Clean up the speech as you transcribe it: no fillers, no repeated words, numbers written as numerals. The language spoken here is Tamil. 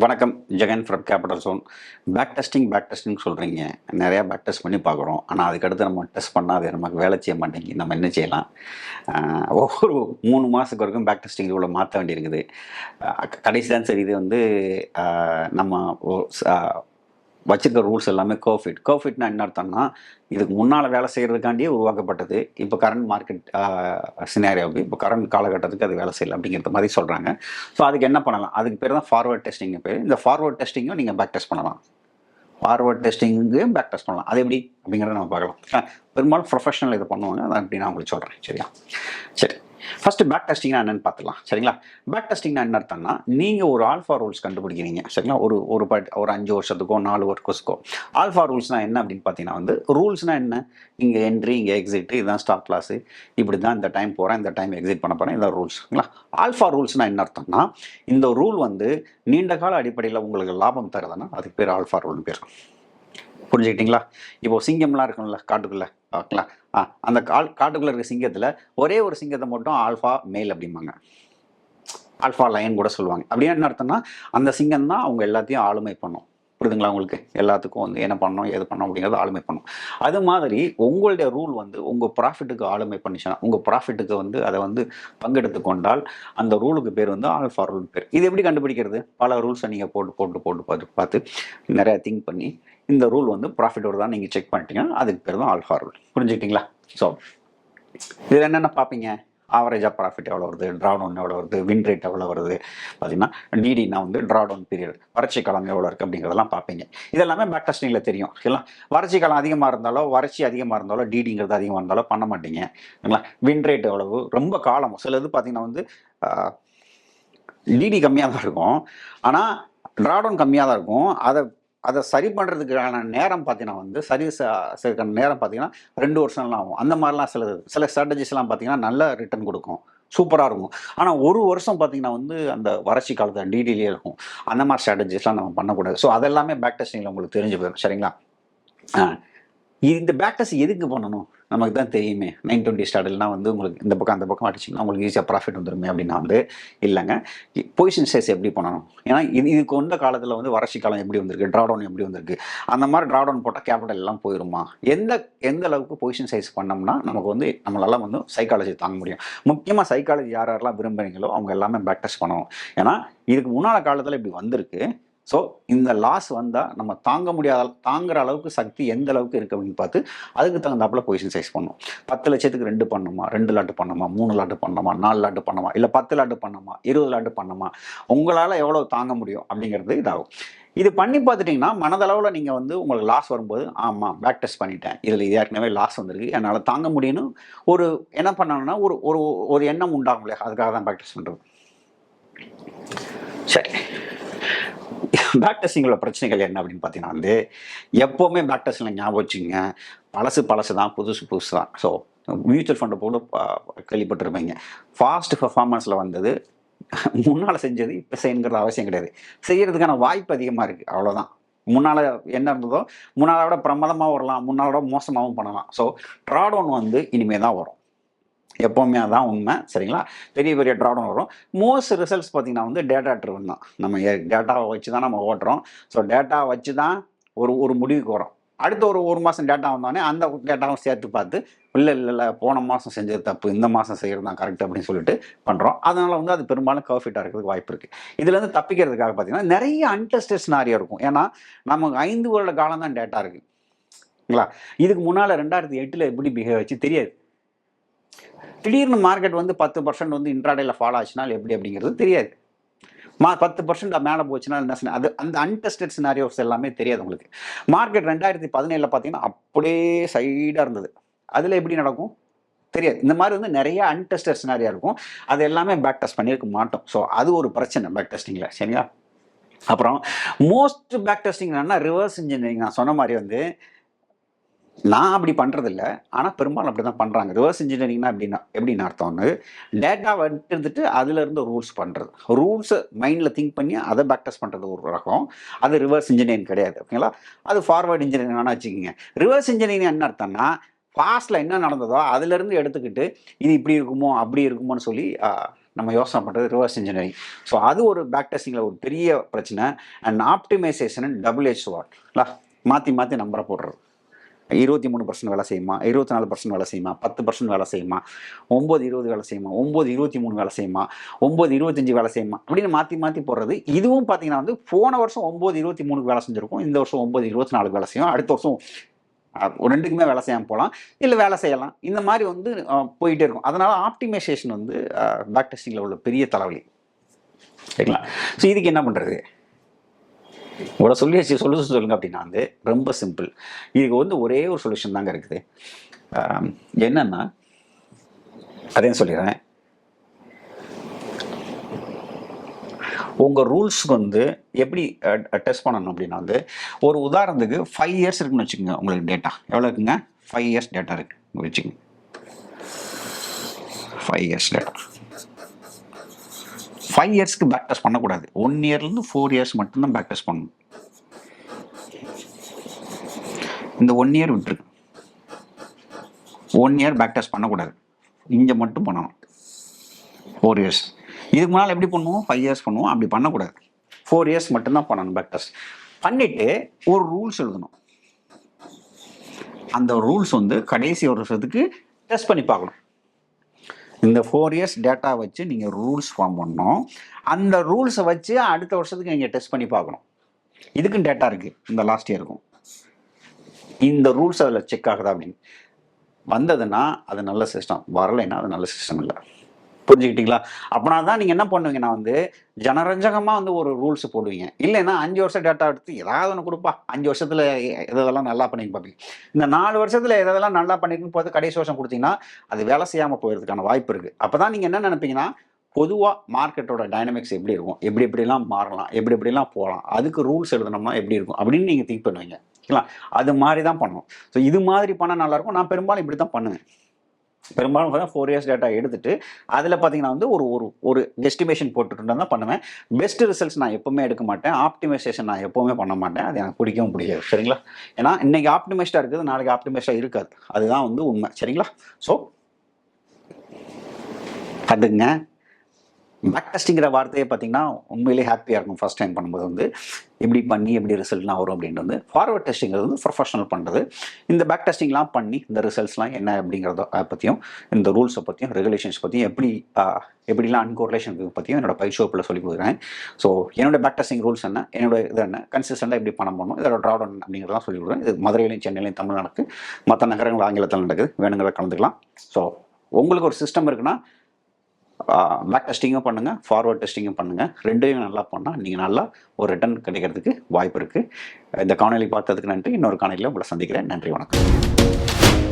வணக்கம், Jagan from capital zone. Back testing சொல்கிறீங்க. நிறையா பேக் டெஸ்ட் பண்ணி பார்க்குறோம். ஆனால் அதுக்கடுத்து நம்ம டெஸ்ட் பண்ணால் அது நமக்கு வேலை செய்ய மாட்டேங்குது. நம்ம என்ன செய்யலாம்? ஒவ்வொரு 3 மாதத்துக்கு வரைக்கும் பேக் டெஸ்டிங் இவ்வளோ மாற்ற வேண்டியிருக்குது. கடைசி தான் சரி, இது வந்து நம்ம வச்சிருக்க ரூல்ஸ் எல்லாமே கோஃபிட்னா என்ன அர்த்தம்னா, இதுக்கு முன்னால் வேலை செய்கிறதுக்காண்டியே உருவாக்கப்பட்டது. இப்போ கரண்ட் மார்க்கெட் சினாரியோவுக்கு, இப்போ கரண்ட் காலகட்டத்துக்கு அது வேலை செய்யலை அப்படிங்கிற மாதிரி சொல்கிறாங்க. ஸோ அதுக்கு என்ன பண்ணலாம்? அதுக்கு பேர் தான் ஃபார்வர்ட் டெஸ்டிங் பேர். இந்த ஃபார்வர்ட் டெஸ்டிங்கும் நீங்கள் பேக் டெஸ்ட் பண்ணலாம். ஃபார்வர்ட் டெஸ்டிங்கும் பேக் டெஸ்ட் பண்ணலாம். அது எப்படி அப்படிங்கிறத நம்ம பார்க்கலாம். பெரும்பாலும் ப்ரொஃபஷனல் இதை பண்ணுவாங்க. அதை அப்படி நான் உங்களுக்கு சொல்கிறேன். சரியா? சரி, ஃபர்ஸ்ட் பேக் டெஸ்டிங்னா என்னன்னு பார்த்துக்கலாம். சரிங்களா? பேக் டெஸ்டிங்னா என்ன அர்த்தம்னா, நீங்கள் ஒரு ஆல்ஃபா ரூல்ஸ் கண்டுபிடிக்கிறீங்க. சரிங்களா? ஒரு 5 வருஷத்துக்கோ 4 வருஷத்துக்கோ ஆல்ஃபா ரூல்ஸ்னால் என்ன அப்படின்னு பார்த்தீங்கன்னா வந்து, ரூல்ஸ்னால் என்ன? இங்கே என்ட்ரி, இங்கே எக்ஸிட், இதுதான் ஸ்டாப் லாஸு, இப்படி தான் இந்த டைம் போகிறேன், இந்த டைம் எக்ஸிட் பண்ண போகிறேன், இதான் ரூல்ஸ்ங்களா? ஆல்ஃபா ரூல்ஸ்னால் என்ன அர்த்தம்னா, இந்த ரூல் வந்து நீண்ட கால அடிப்படையில் உங்களுக்கு லாபம் தருதுன்னா அதுக்கு பேர் ஆல்ஃபா ரூல்னு பேர். புரிஞ்சுக்கிட்டீங்களா? இப்போ சிங்கம்லாம் இருக்கும்ல காட்டுக்குள்ளே, ஓகேங்களா? அந்த காட்டுக்குள்ளே இருக்க சிங்கத்தில் ஒரே ஒரு சிங்கத்தை மட்டும் ஆல்ஃபா மேல் அப்படிம்பாங்க. ஆல்ஃபா லைன் கூட சொல்லுவாங்க. அப்படியே என்ன அர்த்தம்னா, அந்த சிங்கம் தான் அவங்க எல்லாத்தையும் ஆளுமை பண்ணும். புரியுதுங்களா உங்களுக்கு? எல்லாத்துக்கும் வந்து என்ன பண்ணணும், எது பண்ணணும் அப்படிங்கிறது ஆளுமை பண்ணும். அது மாதிரி உங்களுடைய ரூல் வந்து உங்கள் ப்ராஃபிட்டுக்கு ஆளுமை பண்ணிச்சுன்னா, உங்கள் ப்ராஃபிட்டுக்கு வந்து அதை வந்து பங்கெடுத்து கொண்டால் அந்த ரூலுக்கு பேர் வந்து ஆல்ஃபா ரூல் பேர். இது எப்படி கண்டுபிடிக்கிறது? பல ரூல்ஸை நீங்கள் பார்த்து நிறையா திங்க் பண்ணி இந்த ரூல் வந்து ப்ராஃபிட் வருதான்னு நீங்கள் செக் பண்ணிட்டீங்கன்னா அதுக்கு பேர் தான் ஆல்ஃபா ரூல். புரிஞ்சுக்கிட்டீங்களா? ஸோ இதில் என்னென்ன பார்ப்பீங்க? ஆவரேஜாக ப்ராஃபிட் எவ்வளோ வருது, ட்ராடவுன் எவ்வளோ வருது, வின் ரேட் எவ்வளோ வருது, பார்த்தீங்கன்னா டிடினா வந்து ட்ராடவுன் பீரியட், வறட்சி காலம் எவ்வளோ இருக்குது அப்படிங்கிறதெல்லாம் பார்ப்பீங்க. இதெல்லாமே பேக் டெஸ்டிங்கில் தெரியும். இல்லை, வறட்சி காலம் அதிகமாக இருந்தாலோ டிடிங்கிறது அதிகமாக இருந்தாலோ பண்ண மாட்டீங்க. இல்லைங்களா? வின் ரேட் எவ்வளவு, ரொம்ப காலம் சிலது பார்த்தீங்கன்னா வந்து டிடி கம்மியாக தான் இருக்கும், ஆனால் ட்ராடவுன் கம்மியாக தான் இருக்கும். அதை சரி பண்ணுறதுக்கான நேரம் பார்த்தீங்கன்னா வந்து நேரம் பார்த்தீங்கன்னா 2 வருஷம்லாம் ஆகும். அந்த மாதிரிலாம் சில ஸ்ட்ராட்டஜிஸ்லாம் பார்த்தீங்கன்னா நல்ல ரிட்டர்ன் கொடுக்கும், சூப்பராக இருக்கும். ஆனால் 1 வருஷம் பார்த்தீங்கன்னா வந்து அந்த வறட்சி காலத்தில் டிடிலே இருக்கும். அந்த மாதிரி ஸ்ட்ராட்டஜிஸ்லாம் நம்ம பண்ணக்கூடாது. ஸோ அதெல்லாமே பேக் டெஸ்டிங்கில் உங்களுக்கு தெரிஞ்சு போயிடும். சரிங்களா? இந்த பேக் டெஸ்ட் எதுக்கு பண்ணணும்? நமக்கு தான் தெரியுமே, 920 ஸ்டார்டல்னா வந்து உங்களுக்கு இந்த பக்கம் அந்த பக்கம் அடிச்சிங்கன்னா உங்களுக்கு ஈஸியாக ப்ராஃபிட் வந்துருமே அப்படின்னா வந்து இல்லைங்க. பொசிஷன் சைஸ் எப்படி பண்ணணும்? ஏன்னா இதுக்கு வந்த காலத்தில் வந்து வறட்சி காலம் எப்படி வந்திருக்கு, ட்ராடவுன் எப்படி வந்திருக்கு, அந்த மாதிரி ட்ராடவுன் போட்டால் கேபிட்டல் எல்லாம் போயிருமா, எந்த அளவுக்கு பொசிஷன் சைஸ் பண்ணோம்னா நமக்கு வந்து நம்மளால வந்து சைக்காலஜி தாங்க முடியும். முக்கியமாக சைக்காலஜி யாரெல்லாம் விரும்புகிறீங்களோ அவங்க எல்லாமே பேக் டெஸ்ட் பண்ணணும். ஏன்னா இதுக்கு முன்னாள் காலத்தில் இப்படி வந்திருக்கு. ஸோ இந்த லாஸ் வந்தால் நம்ம தாங்குற அளவுக்கு சக்தி எந்த அளவுக்கு இருக்குது அப்படின்னு பார்த்து அதுக்கு தகுந்தாப்புல பொசிஷன் சைஸ் பண்ணும். 10 லட்சத்துக்கு 2 பண்ணணுமா, 2 லாட்டு பண்ணணுமா, 3 லாட்டு பண்ணணுமா, 4 லாட்டு பண்ணணுமா, இல்லை 10 லாட்டு பண்ணணுமா, 20 லாட்டு பண்ணணுமா, உங்களால் எவ்வளோ தாங்க முடியும் அப்படிங்கிறது இதாகும். இது பண்ணி பார்த்துட்டிங்கன்னா மனதளவில் நீங்கள் வந்து உங்களுக்கு லாஸ் வரும்போது, ஆமாம் பேக் டெஸ்ட் பண்ணிட்டேன், இதில் ஏற்கனவே லாஸ் வந்திருக்கு, என்னால் தாங்க முடியும்னு ஒரு என்ன பண்ணணும்னா ஒரு எண்ணம் உண்டாகும் இல்லையா? அதுக்காக தான் பேக் டெஸ்ட் பண்ணுறது. சரி, பேக் டெஸ்டிங்கோட பிரச்சனைகள் என்ன அப்படின்னு பார்த்தீங்கன்னா வந்து, எப்போவுமே பேக் டெஸ்டில் ஞாபகம் வச்சுங்க, பழசு தான், புதுசு தான். ஸோ மியூச்சுவல் ஃபண்டை போட்டு கேள்விப்பட்டிருப்பீங்க. ஃபாஸ்ட் பர்ஃபார்மன்ஸில் வந்தது முன்னால் செஞ்சது இப்போ செய்யணுங்கிறது அவசியம் கிடையாது. செய்கிறதுக்கான வாய்ப்பு அதிகமாக இருக்குது, அவ்வளோதான். முன்னால் என்ன இருந்ததோ முன்னால விட பிரமாதமாக வரலாம், முன்னால விட மோசமாகவும் பண்ணலாம். ஸோ ட்ராடவுன் வந்து இனிமேல் தான் வரும், எப்போவுமே அதான் உண்மை. சரிங்களா? பெரிய ட்ராடவுன் வரும். மோஸ்ட் ரிசல்ட்ஸ் பார்த்தீங்கன்னா வந்து டேட்டா ட்ரிவன் தான். நம்ம டேட்டாவை வச்சு தான் நம்ம ஓட்டுறோம். ஸோ டேட்டாவை வச்சு தான் ஒரு முடிவுக்கு வரும். அடுத்த ஒரு மாதம் டேட்டா வந்தோடனே அந்த டேட்டாவும் சேர்த்து பார்த்து இல்லை போன மாதம் செஞ்சது தப்பு, இந்த மாதம் செய்கிறது தான் கரெக்ட் அப்படின்னு சொல்லிட்டு பண்ணுறோம். அதனால் வந்து அது பெரும்பாலும் பர்ஃபெக்டாக இருக்கிறதுக்கு வாய்ப்பு இருக்குது. இதுலேருந்து தப்பிக்கிறதுக்காக பார்த்தீங்கன்னா நிறைய அன்டெஸ்டட் சினாரியோ இருக்கும். ஏன்னா நமக்கு 5 வருட காலம் தான் டேட்டா இருக்குங்களா? இதுக்கு முன்னால் 2008 எப்படி பிஹேவ் ஆச்சு தெரியாது. திடீர்னு மார்க்கெட் வந்து 10% வந்து இன்ட்ராடேல ஃபாலோ ஆச்சுனால் எப்படி அப்படிங்கிறது தெரியாது. 10% மேலே போச்சுன்னா என்ன, அது அந்த அன்டெஸ்டட் சினாரியோஸ் எல்லாமே தெரியாது உங்களுக்கு. மார்க்கெட் 2017 பார்த்தீங்கன்னா அப்படியே சைடாக இருந்தது, அதில் எப்படி நடக்கும் தெரியாது. இந்த மாதிரி வந்து நிறைய அன்டெஸ்டட் சினாரியா இருக்கும். அது எல்லாமே பேக் டெஸ்ட் பண்ணியிருக்க மாட்டோம். ஸோ அது ஒரு பிரச்சனை பேக் டெஸ்டிங்கில். சரிங்களா? அப்புறம் மோஸ்ட் பேக் டெஸ்டிங் என்னன்னா ரிவர்ஸ் இன்ஜினியரிங். நான் சொன்ன மாதிரி வந்து நான் அப்படி பண்ணுறதில்ல. ஆனால் பெரும்பாலும் அப்படி தான் பண்ணுறாங்க. ரிவர்ஸ் இன்ஜினியரிங்னா எப்படின்னு அர்த்தம்னு, டேட்டாவ எடுத்துட்டு அதிலிருந்து ரூல்ஸ் பண்ணுறது. ரூல்ஸை மைண்டில் திங்க் பண்ணி அதை பேக் டெஸ்ட் பண்ணுறது ஒரு ரகம். அது ரிவர்ஸ் இன்ஜினியரிங் கிடையாது. ஓகேங்களா? அது ஃபார்வர்ட் இன்ஜினியரிங் வேணா வச்சுக்கோங்க. ரிவர்ஸ் இன்ஜினியரிங் என்ன அர்த்தம்னா, பாஸ்ட்டில் என்ன நடந்ததோ அதிலிருந்து எடுத்துக்கிட்டு இது இப்படி இருக்குமோ அப்படி இருக்குமோன்னு சொல்லி நம்ம யோசனை பண்ணுறது ரிவர்ஸ் இன்ஜினியரிங். ஸோ அது ஒரு பேக் டெஸ்டிங்கில் ஒரு பெரிய பிரச்சனை. And optimization double H what மாற்றி மாற்றி நம்பரை போடுறது. 23% வேலை செய்யுமா, 24% வேலை செய்யுமா, 10% வேலை செய்யுமா, 9-20 வேலை செய்யுமா, 9-23 வேலை செய்யுமா, 9-25 வேலை செய்யுமா அப்படின்னு மாற்றி மாற்றி போடுறது. இதுவும் பார்த்தீங்கன்னா வந்து போன வருஷம் 9-23 வேலை செஞ்சுருக்கும், இந்த வருஷம் 9-24 வேலை செய்யும், அடுத்த வருஷம் ரெண்டுக்குமே வேலை செய்யாமல் போகலாம், இல்லை வேலை செய்யலாம். இந்த மாதிரி வந்து போயிட்டே இருக்கும். அதனால ஆப்டிமைசேஷன் வந்து பேக் டெஸ்டிங்கில் உள்ள பெரிய தலைவலி. சரிங்களா? ஸோ இதுக்கு என்ன பண்ணுறது? இவ்வளோ சொல்யூஷன் சொல்லுங்க அப்படின்னா வந்து ரொம்ப சிம்பிள். இதுக்கு வந்து ஒரே ஒரு சொல்யூஷன் தாங்க இருக்குது. என்னன்னா அதையும் சொல்லிடுறேன். உங்கள் ரூல்ஸ்க்கு வந்து எப்படி டெஸ்ட் பண்ணணும் அப்படின்னா வந்து ஒரு உதாரணத்துக்கு 5 இயர்ஸ் இருக்குன்னு வச்சுக்கோங்க. உங்களுக்கு டேட்டா எவ்வளோ இருக்குங்க? 5 இயர்ஸ் டேட்டா இருக்கு வச்சுக்கோங்க. 5 இயர்ஸ் டேட்டா 5 இயர்ஸ்க்கு பேக் டெஸ்ட் பண்ணக்கூடாது. 1 இயர்லேருந்து 4 இயர்ஸ் மட்டும்தான் பேக் டெஸ்ட் பண்ணணும். இந்த 1 இயர் விட்டுருக்கு. 1 இயர் பேக் டெஸ்ட் பண்ணக்கூடாது. இங்கே மட்டும் பண்ணணும் 4 இயர்ஸ். இதுக்கு முன்னால் எப்படி பண்ணுவோம்? 5 இயர்ஸ் பண்ணுவோம். அப்படி பண்ணக்கூடாது. 4 இயர்ஸ் மட்டும்தான் பண்ணணும் பேக் டெஸ்ட். பண்ணிட்டு ஒரு ரூல்ஸ் எழுதணும். அந்த ரூல்ஸ் வந்து கடைசி ஒரு வருஷத்துக்கு டெஸ்ட் பண்ணி பார்க்கணும். இந்த 4 இயர்ஸ் டேட்டா வச்சு நீங்கள் ரூல்ஸ் ஃபார்ம் பண்ணணும். அந்த ரூல்ஸை வச்சு அடுத்த வருஷத்துக்கு நீங்கள் டெஸ்ட் பண்ணி பார்க்கணும். இதுக்கும் டேட்டா இருக்குது. இந்த லாஸ்ட் இயருக்கும் இந்த ரூல்ஸ் அதில் செக் ஆகுதா அப்படின்னு வந்ததுன்னா அது நல்ல சிஸ்டம், வரலைன்னா அது நல்ல சிஸ்டம் இல்லை. புரிஞ்சுக்கிட்டீங்களா? அப்படின்னா தான் நீங்கள் என்ன பண்ணுவீங்கன்னா வந்து ஜனரஞ்சகமாக வந்து ஒரு ரூல்ஸ் போடுவீங்க. இல்லைன்னா 5 வருஷம் டேட்டா எடுத்து ஏதாவது ஒன்று கொடுப்பா, 5 வருஷத்தில் எதெல்லாம் நல்லா பண்ணிக்க பார்ப்பீங்க. இந்த 4 வருஷத்தில் எதெல்லாம் நல்லா பண்ணிருக்குன்னு பார்த்து கடைசி வருஷம் கொடுத்தீங்கன்னா அது வேலை செய்யாமல் போகிறதுக்கான வாய்ப்பு இருக்குது. அப்போ தான் நீங்கள் என்ன நினைப்பீங்கன்னா, பொதுவாக மார்க்கெட்டோட டைனமிக்ஸ் எப்படி இருக்கும், எப்படிலாம் மாறலாம், எப்படிலாம் போகலாம், அதுக்கு ரூல்ஸ் எழுதணும்னா எப்படி இருக்கும் அப்படின்னு நீங்கள் திங்க் பண்ணுவீங்க. ஓகேங்களா? அது மாதிரி தான் பண்ணணும். ஸோ இது மாதிரி பண்ணால் நல்லாயிருக்கும். நான் பெரும்பாலும் இப்படி தான் பண்ணுவேன். பெரும்பாலும் 4 இயர்ஸ் டேட்டா எடுத்துட்டு அதில் பார்த்தீங்கன்னா வந்து ஒரு எஸ்டிமேஷன் போட்டுட்டு தான் பண்ணுவேன். பெஸ்ட் ரிசல்ட்ஸ் நான் எப்பவுமே எடுக்க மாட்டேன். ஆப்டிமைசேஷன் நான் எப்பவுமே பண்ண மாட்டேன். அது எனக்கு பிடிக்கவும் பிடிக்காது. சரிங்களா? ஏன்னா இன்னைக்கு ஆப்டிமைஸ்டாக இருக்குது, நாளைக்கு ஆப்டிமைஸ்டாக இருக்காது. அதுதான் வந்து உண்மை. சரிங்களா? ஸோ அதுங்க பேக் டெஸ்டிங்கிற வார்த்தையை பார்த்தீங்கன்னா உண்மையிலேயே ஹாப்பியாக இருக்கும். ஃபர்ஸ்ட் டைம் பண்ணும்போது வந்து எப்படி பண்ணி எப்படி ரிசல்ட்லாம் வரும் அப்படின்ட்டு வந்து ஃபார்வர்ட் டெஸ்டிங்கிறது வந்து ப்ரொஃபஷனல் பண்ணுறது. இந்த பேக் டெஸ்டிங்லாம் பண்ணி இந்த ரிசல்ட்ஸ்லாம் என்ன அப்படிங்கிறத பற்றியும், இந்த ரூல்ஸை பற்றியும், ரெகுலேஷன்ஸ் பற்றியும், எப்படிலாம் அன்கோரிலேஷன் பற்றியும் என்னோட பயிற்சிவப்பில் சொல்லி கொடுக்குறேன். ஸோ என்னோட பேக் டெஸ்டிங் ரூல்ஸ் என்ன, என்னோட இது என்ன, கன்சிஸ்டண்டாக எப்படி பண்ண போகணும், இதோட ட்ராடவுன் அப்படிங்கிறதெல்லாம் சொல்லி கொடுக்குறேன். இது மதுரையிலையும் சென்னையிலையும் தமிழ்நாடுக்கு, மற்ற நகரங்கள் ஆங்கிலத்தில் நடக்குது. வேணுங்கிறத கலந்துக்கலாம். ஸோ உங்களுக்கு ஒரு சிஸ்டம் இருக்குன்னா பேக் டெஸ்டிங்கும் பண்ணுங்கள், ஃபார்வர்ட் டெஸ்டிங்கும் பண்ணுங்கள். ரெண்டையும் நல்லா பண்ணால் நீங்கள் நல்லா ஒரு ரிட்டர்ன் கிடைக்கிறதுக்கு வாய்ப்பு இருக்குது. இந்த காணொலி பார்த்ததுக்கு நன்றி. இன்னொரு காணொலியில் உங்களை சந்திக்கிறேன். நன்றி, வணக்கம்.